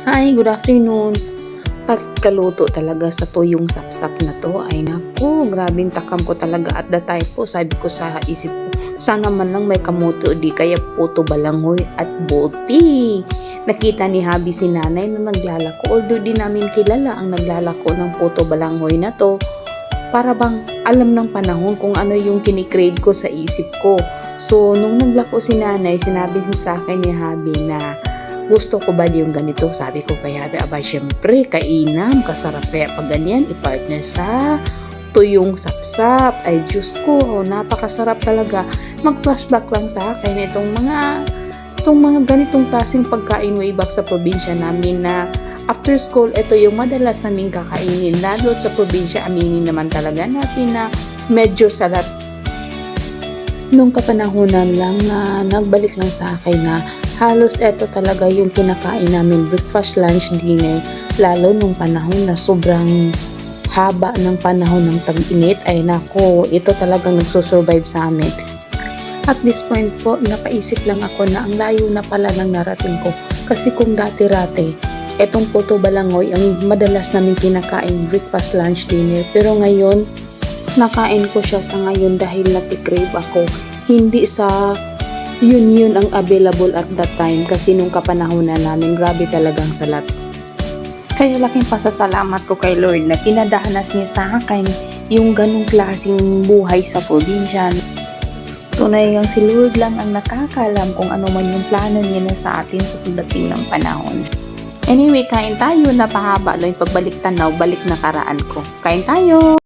Hi, good afternoon. Pagkaluto talaga sa tuyong sapsap na to, ay naku, grabing takam ko talaga at the time po, sabi ko sa isip ko, sana man lang may kamote o di kaya puto balangoy at buti. Nakita ni Habi si nanay na naglalako, although di namin kilala ang naglalako ng puto balangoy na to, para bang alam ng panahon kung ano yung kinikrave ko sa isip ko. So, nung naglako si nanay, sinabi sa akin ni Habi na gusto ko ba yung ganito? Sabi ko kay Habi, aba syempre, kainam, kasarap kaya pag ganyan, ipartner sa tuyong sapsap. Ay Diyos ko, napakasarap talaga. Mag-flashback lang sa akin itong mga ganitong klaseng pagkain way back sa probinsya namin na after school, ito yung madalas naming kakainin. Lalo sa probinsya, aminin naman talaga natin na medyo salat. Nung kapanahunan lang na nagbalik lang sa akin na halos eto talaga yung kinakain namin, breakfast, lunch, dinner. Lalo nung panahon na sobrang haba ng panahon ng tag-init, ay nako, ito talagang nagsusurvive sa amin. At this point po, napaisip lang ako na ang layo na pala ng narating ko. Kasi kung dati-rati, etong puto balangoy ang madalas namin kinakain, breakfast, lunch, dinner. Pero ngayon, nakain ko siya sa ngayon dahil natikrave ako. Hindi sa yun ang available at that time kasi nung kapanahonan namin, grabe talagang salat. Kaya laking pasasalamat ko kay Lord na pinadahanas niya sa akin yung ganong klaseng buhay sa probinsya. Tunay ang si Lord lang ang nakakalam kung ano man yung plano niya na sa atin sa pagdating ng panahon. Anyway, kain tayo, napahaba lang yung pagbalik tanaw, balik nakaraan ko. Kain tayo!